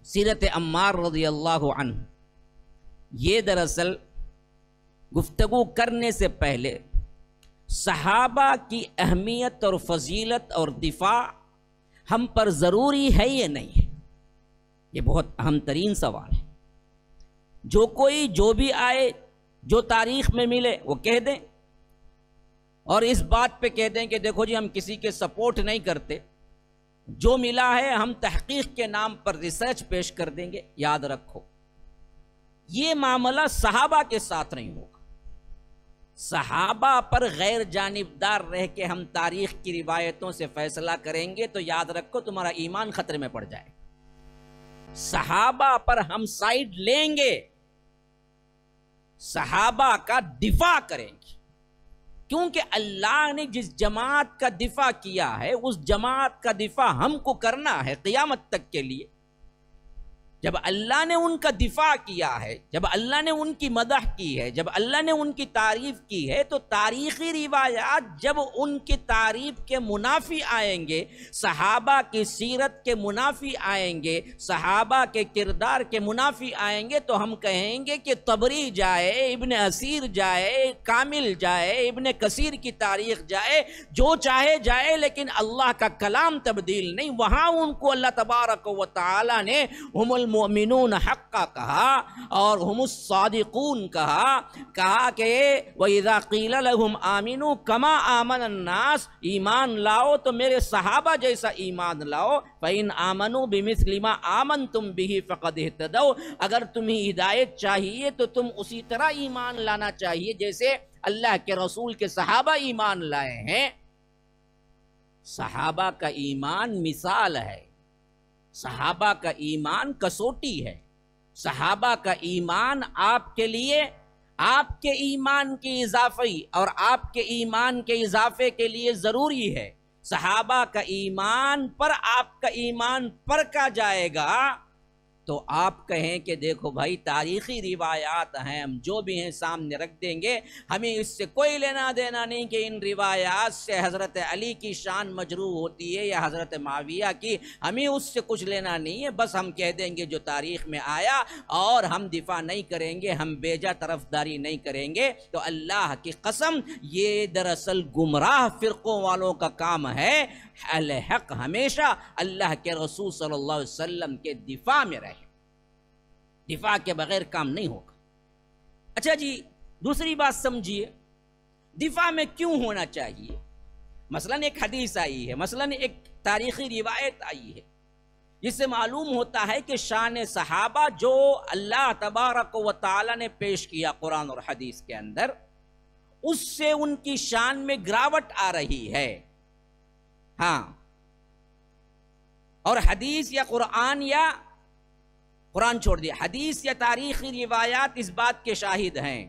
سیرت عمار رضی اللہ عنہ، یہ دراصل گفتگو کرنے سے پہلے صحابہ کی اہمیت اور فضیلت اور دفاع ہم پر ضروری ہے یا نہیں ہے، یہ بہت اہم ترین سوال ہے۔ جو کوئی جو بھی آئے، جو تاریخ میں ملے وہ کہہ دیں، اور اس بات پہ کہہ دیں کہ دیکھو جی ہم کسی کے سپورٹ نہیں کرتے، جو ملا ہے ہم تحقیق کے نام پر ریسرچ پیش کر دیں گے۔ یاد رکھو یہ معاملہ صحابہ کے ساتھ نہیں ہوگا۔ صحابہ پر غیر جانبدار رہ کے ہم تاریخ کی روایتوں سے فیصلہ کریں گے تو یاد رکھو تمہارا ایمان خطرے میں پڑ جائے۔ صحابہ پر ہم سائیڈ لیں گے، صحابہ کا دفاع کریں گے، کیونکہ اللہ نے جس جماعت کا دفاع کیا ہے اس جماعت کا دفاع ہم کو کرنا ہے قیامت تک کے لیے۔ جب اللہ نے ان کا دفاع کیا ہے، جب اللہ نے ان کی مدح کی ہے، جب اللہ نے ان کی تعریف کی ہے، تو تاریخی روایات جب ان کی تعریف کے منافی آئیں گے، صحابہ کی سیرت کے منافی آئیں گے، صحابہ کے کردار کے منافی آئیں گے، تو ہم کہیں گے کہ طبری جائے، ابن اسیر جائے، کامل جائے، ابن کثیر کی تاریخ جائے، جو چاہے جائے، لیکن اللہ کا کلام تبدیل نہیں۔ وہاں ان کو اللہ تبارک و تعالی نے ہم المؤمنون حقا کہا اور ہم الصادقون کہا کہ وَإِذَا قِيلَ لَهُمْ آمِنُوا كَمَا آمَنَ النَّاسِ، ایمان لاؤ تو میرے صحابہ جیسا ایمان لاؤ۔ فَإِنْ آمَنُوا بِمِثْلِ مَا آمَنْتُمْ بِهِ فَقَدْ اهْتَدَوْا، اگر تمہیں ہدایت چاہیے تو تم اسی طرح ایمان لانا چاہیے جیسے اللہ کے رسول کے صحابہ ایمان لائے ہیں۔ صحابہ کا ایمان مثال ہے، صحابہ کا ایمان کسوٹی ہے، صحابہ کا ایمان آپ کے لیے، آپ کے ایمان کی اضافی اور آپ کے ایمان کے اضافے کے لیے ضروری ہے۔ صحابہ کا ایمان پر آپ کا ایمان پرکھا جائے گا تو آپ کہیں کہ دیکھو بھائی تاریخی روایات ہیں، ہم جو بھی ہیں سامنے رکھ دیں گے، ہمیں اس سے کوئی لینا دینا نہیں کہ ان روایات سے حضرت علی کی شان مجروح ہوتی ہے یا حضرت معاویہ کی، ہمیں اس سے کچھ لینا نہیں ہے، بس ہم کہہ دیں گے جو تاریخ میں آیا، اور ہم دفاع نہیں کریں گے، ہم بیجا طرفداری نہیں کریں گے۔ تو اللہ کی قسم یہ دراصل گمراہ فرقوں والوں کا کام ہے۔ الحق ہمیشہ اللہ کے رسول صلی اللہ علیہ وسلم کے دفاع میں رہے، دفاع کے بغیر کام نہیں ہوگا۔ اچھا جی دوسری بات سمجھیے، دفاع میں کیوں ہونا چاہیے؟ مثلاً ایک حدیث آئی ہے، مثلاً ایک تاریخی روایت آئی ہے جس سے معلوم ہوتا ہے کہ شان صحابہ جو اللہ تبارک و تعالی نے پیش کیا قرآن اور حدیث کے اندر، اس سے ان کی شان میں گراوٹ آ رہی ہے۔ ہاں، اور حدیث یا قرآن چھوڑ دیا، حدیث یا تاریخی روایات اس بات کے شاہد ہیں،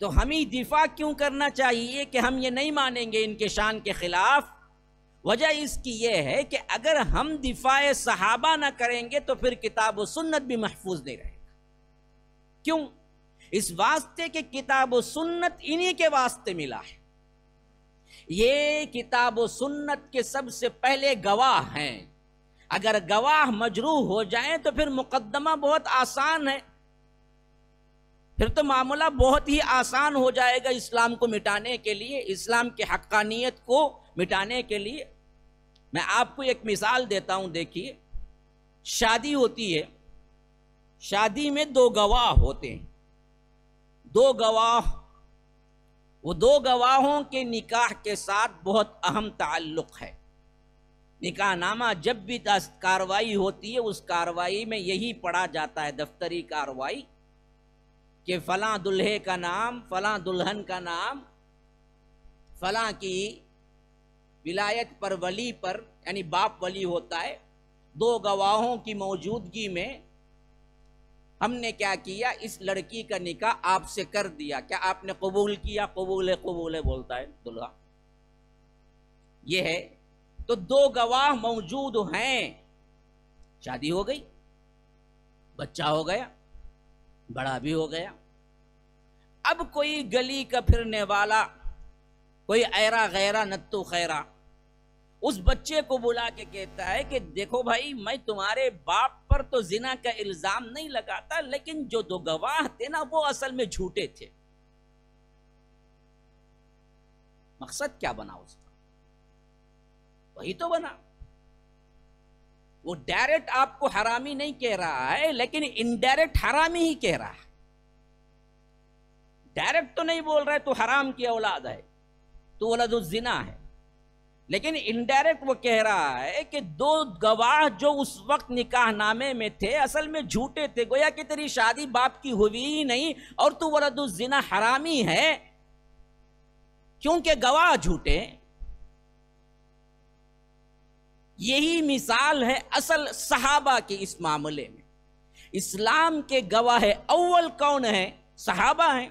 تو ہمیں دفاع کیوں کرنا چاہیے کہ ہم یہ نہیں مانیں گے ان کے شان کے خلاف؟ وجہ اس کی یہ ہے کہ اگر ہم دفاع صحابہ نہ کریں گے تو پھر کتاب و سنت بھی محفوظ نہیں رہے گا۔ کیوں؟ اس واسطے کہ کتاب و سنت انہی کے واسطے ملا ہے، یہ کتاب و سنت کے سب سے پہلے گواہ ہیں۔ اگر گواہ مجروح ہو جائیں تو پھر مقدمہ بہت آسان ہے، پھر تو معاملہ بہت ہی آسان ہو جائے گا اسلام کو مٹانے کے لیے، اسلام کی حقانیت کو مٹانے کے لیے۔ میں آپ کو ایک مثال دیتا ہوں، دیکھیے شادی ہوتی ہے، شادی میں دو گواہ ہوتے ہیں، دو گواہ، وہ دو گواہوں کے نکاح کے ساتھ بہت اہم تعلق ہے۔ نکاح نامہ جب بھی کاروائی ہوتی ہے اس کاروائی میں یہی پڑھا جاتا ہے، دفتری کاروائی، کہ فلاں دلہے کا نام، فلاں دلہن کا نام، فلاں کی ولایت پر ولی پر، یعنی باپ ولی ہوتا ہے، دو گواہوں کی موجودگی میں ہم نے کیا کیا، اس لڑکی کا نکاح آپ سے کر دیا، کیا آپ نے قبول کیا؟ قبول قبول بولتا ہے دلہا۔ یہ ہے، تو دو گواہ موجود ہیں، شادی ہو گئی، بچہ ہو گیا، بڑا بھی ہو گیا۔ اب کوئی گلی کا پھرنے والا، کوئی ایرا غیرہ نتو خیرہ، اس بچے کو بلا کے کہتا ہے کہ دیکھو بھائی، میں تمہارے باپ پر تو زنا کا الزام نہیں لگاتا، لیکن جو دو گواہ تھے نا وہ اصل میں جھوٹے تھے۔ مقصد کیا بنا اس کا؟ وہی تو بنا، وہ ڈائریکٹ آپ کو حرامی نہیں کہہ رہا ہے، لیکن انڈائریکٹ حرامی ہی کہہ رہا ہے۔ ڈائریکٹ تو نہیں بول رہا ہے تو حرام کی اولاد ہے، تو ولد الزنا ہے، لیکن انڈائریکٹ وہ کہہ رہا ہے کہ دو گواہ جو اس وقت نکاح نامے میں تھے اصل میں جھوٹے تھے، گویا کہ تیری شادی باپ کی ہوئی ہی نہیں اور تو ولد الزنا حرامی ہے کیونکہ گواہ جھوٹے۔ یہی مثال ہے اصل صحابہ کی اس معاملے میں۔ اسلام کے گواہ اول کون ہیں؟ صحابہ ہیں۔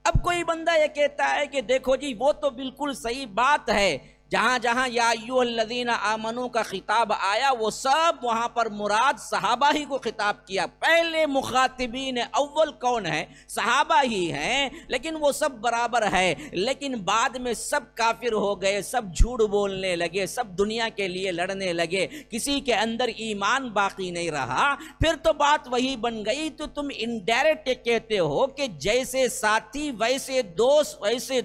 اب کوئی بندہ یہ کہتا ہے کہ دیکھو جی وہ تو بالکل صحیح بات ہے، جہاں جہاں یا ایھا الذین آمنو کا خطاب آیا وہ سب وہاں پر مراد صحابہ ہی کو خطاب کیا۔ پہلے مخاطبین اول کون ہے؟ صحابہ ہی ہیں، لیکن وہ سب برابر ہے۔ لیکن بعد میں سب کافر ہو گئے، سب جھوٹ بولنے لگے، سب دنیا کے لیے لڑنے لگے، کسی کے اندر ایمان باقی نہیں رہا۔ پھر تو بات وہی بن گئی، تو تم انڈائریکٹ کہتے ہو کہ جیسے ساتھی ویسے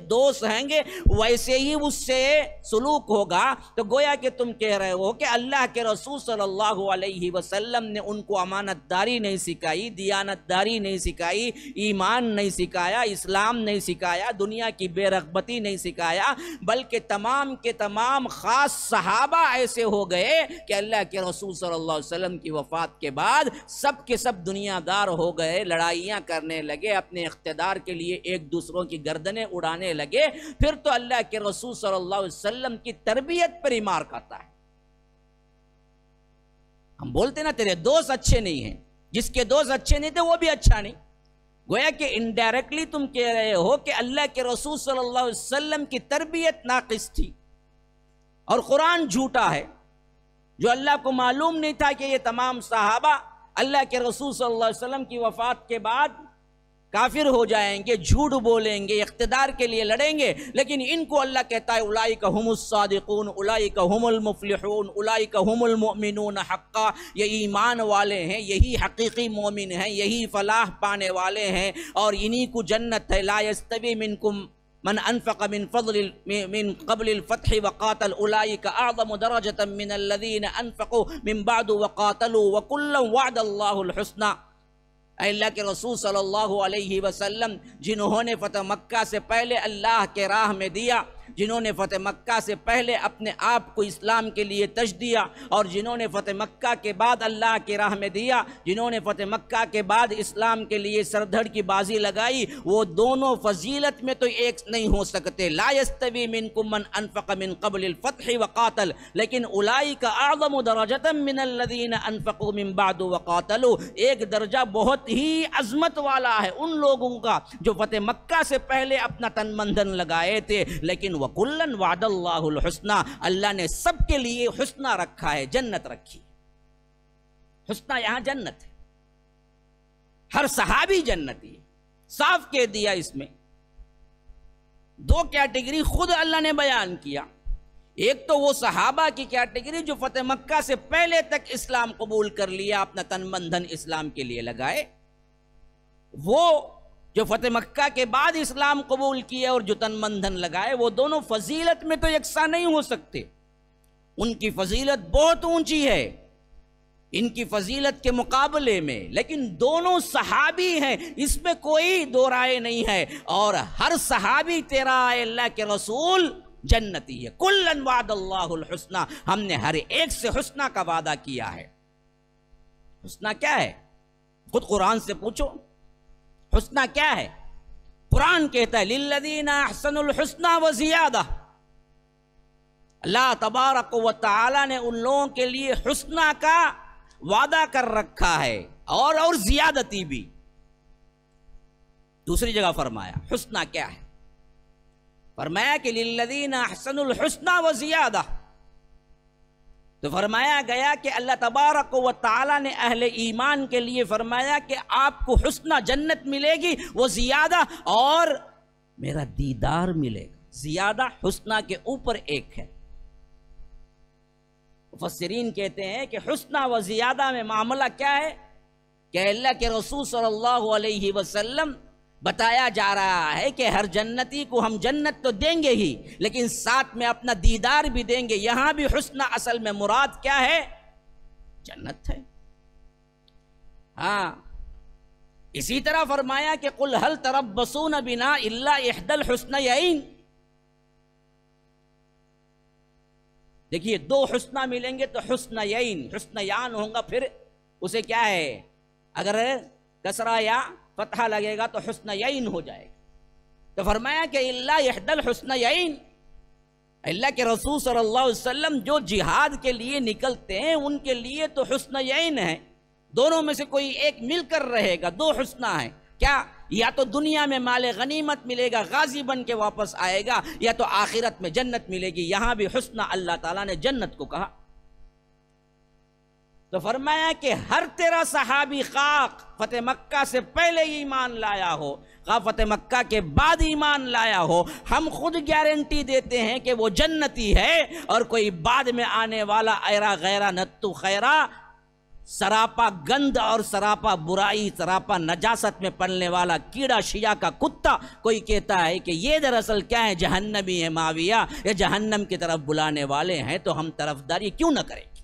دوست ہیں گے، ویسے ہی اس سے سلوک ہوگا۔ تو گویا کہ تم کہہ رہے ہو کہ اللہ کے رسول صلی اللہ علیہ وسلم نے ان کو امانت داری نہیں سکھائی، دیانت داری نہیں سکھائی، ایمان نہیں سکھایا، اسلام نہیں سکھایا، دنیا کی بے رغبتی نہیں سکھایا، بلکہ تمام کے تمام خاص صحابہ ایسے ہو گئے کہ اللہ کے رسول صلی اللہ علیہ وسلم کی وفات کے بعد سب کے سب دنیا دار ہو گئے، لڑائیاں کرنے لگے، اپنے اقتدار کے لیے ایک دوسروں کی گردنیں اڑانے لگے۔ پھر تو اللہ کے رسول صلی اللہ علیہ وسلم کی تربیت پر ہی مار کھاتا ہے۔ ہم بولتے نا تیرے دوست اچھے نہیں ہیں، جس کے دوست اچھے نہیں تھے وہ بھی اچھا نہیں۔ گویا کہ انڈائریکٹلی تم کہہ رہے ہو کہ اللہ کے رسول صلی اللہ علیہ وسلم کی تربیت ناقص تھی اور قرآن جھوٹا ہے۔ جو اللہ کو معلوم نہیں تھا کہ یہ تمام صحابہ اللہ کے رسول صلی اللہ علیہ وسلم کی وفات کے بعد کافر ہو جائیں گے، جھوٹ بولیں گے، اقتدار کے لیے لڑیں گے، لیکن ان کو اللہ کہتا ہے اولئک هم الصادقون، اولئک هم المفلحون، اولئک هم المؤمنون حقا۔ یہ ایمان والے ہیں، یہی حقیقی مومن ہیں، یہی فلاح پانے والے ہیں، اور انہی کو جنت ہے۔ لا یستوی منکم من انفق من قبل الفتح وقاتل اولئک اعظم درجة من الذین انفقوا من بعد وقاتلوا وکلا وعد اللہ الحسنى۔ اے اللہ کے رسول صلی اللہ علیہ وسلم، جنہوں نے فتح مکہ سے پہلے اللہ کے راہ میں دیا، جنہوں نے فتح مکہ سے پہلے اپنے آپ کو اسلام کے لیے تج دیا، اور جنہوں نے فتح مکہ کے بعد اللہ کے راہ میں دیا، جنہوں نے فتح مکہ کے بعد اسلام کے لیے سردھڑ کی بازی لگائی، وہ دونوں فضیلت میں تو ایک نہیں ہو سکتے۔ لا یستوی منکم من انفق من قبل الفتح وقاتل، لیکن اولئک اعظم درجة من الذین انفقوا من بعد وقاتلوا۔ ایک درجہ بہت ہی عظمت والا ہے ان لوگوں کا جو فتح مکہ سے پہلے اپنا تن من دھن لگائے تھے، لیکن وَكُلًّا وَعَدَ اللَّهُ الْحُسْنَى، اللہ نے سب کے لیے حسنہ رکھا ہے، جنت رکھی۔ حسنہ یہاں جنت ہے، ہر صحابی جنتی ہے، صاف کہہ دیا۔ اس میں دو کیٹیگری خود اللہ نے بیان کیا۔ ایک تو وہ صحابہ کی کیٹیگری جو فتح مکہ سے پہلے تک اسلام قبول کر لیا، اپنا تن من دھن اسلام کے لیے لگائے، وہ جو فتح مکہ کے بعد اسلام قبول کیے اور جو تن من دھن لگائے، وہ دونوں فضیلت میں تو یکساں نہیں ہو سکتے۔ ان کی فضیلت بہت اونچی ہے ان کی فضیلت کے مقابلے میں، لیکن دونوں صحابی ہیں، اس میں کوئی دو رائے نہیں ہے، اور ہر صحابی تیرا اے اللہ کے رسول جنتی ہے۔ کلًا وعد اللہ الحسنى، ہم نے ہر ایک سے حسنہ کا وعدہ کیا ہے۔ حسنہ کیا ہے؟ خود قرآن سے پوچھو، حسنہ کیا ہے؟ قرآن کہتا ہے للذین احسنوا الحسنى وزیادہ۔ اللہ تبارک و تعالی نے ان لوگوں کے لیے حسنہ کا وعدہ کر رکھا ہے، اور زیادتی بھی۔ دوسری جگہ فرمایا حسنہ کیا ہے؟ فرمایا کہ للذین احسنوا الحسنى وزیادہ۔ تو فرمایا گیا کہ اللہ تبارک و تعالی نے اہل ایمان کے لیے فرمایا کہ آپ کو حسنہ جنت ملے گی، وہ زیادہ، اور میرا دیدار ملے گا۔ زیادہ حسنہ کے اوپر ایک ہے، مفسرین کہتے ہیں کہ حسنہ و زیادہ میں معاملہ کیا ہے کہ اللہ کے رسول صلی اللہ علیہ وسلم بتایا جا رہا ہے کہ ہر جنتی کو ہم جنت تو دیں گے ہی، لیکن ساتھ میں اپنا دیدار بھی دیں گے۔ یہاں بھی حسنہ اصل میں مراد کیا ہے؟ جنت ہے۔ ہاں، اسی طرح فرمایا کہ قل هل تربصون بنا الا احدى الحسنيين۔ دیکھیے دو حسنہ ملیں گے تو حسنیین، حسنیان ہوں گا، پھر اسے کیا ہے، اگر کسرہ یا فتحہ لگے گا تو حسنیین ہو جائے گا۔ تو فرمایا کہ الا احدى الحسنيين، اللہ کے رسول صلی اللہ علیہ وسلم جو جہاد کے لیے نکلتے ہیں ان کے لیے تو حسنیین ہے، دونوں میں سے کوئی ایک مل کر رہے گا، دو حسنہ ہیں۔ کیا؟ یا تو دنیا میں مال غنیمت ملے گا، غازی بن کے واپس آئے گا، یا تو آخرت میں جنت ملے گی۔ یہاں بھی حسنہ اللہ تعالیٰ نے جنت کو کہا۔ تو فرمایا کہ ہر تیرا صحابی خواہ فتح مکہ سے پہلے ایمان لایا ہو، خواہ فتح مکہ کے بعد ایمان لایا ہو، ہم خود گارنٹی دیتے ہیں کہ وہ جنتی ہے، اور کوئی بعد میں آنے والا ایرا غیرہ نتو خیرہ، سراپا گند اور سراپا برائی، سراپا نجاست میں پلنے والا کیڑا شیعہ کا کتا کوئی کہتا ہے کہ یہ دراصل کیا ہے، جہنمی ہے معاویہ، یا جہنم کی طرف بلانے والے ہیں، تو ہم طرفداری کیوں نہ کریں۔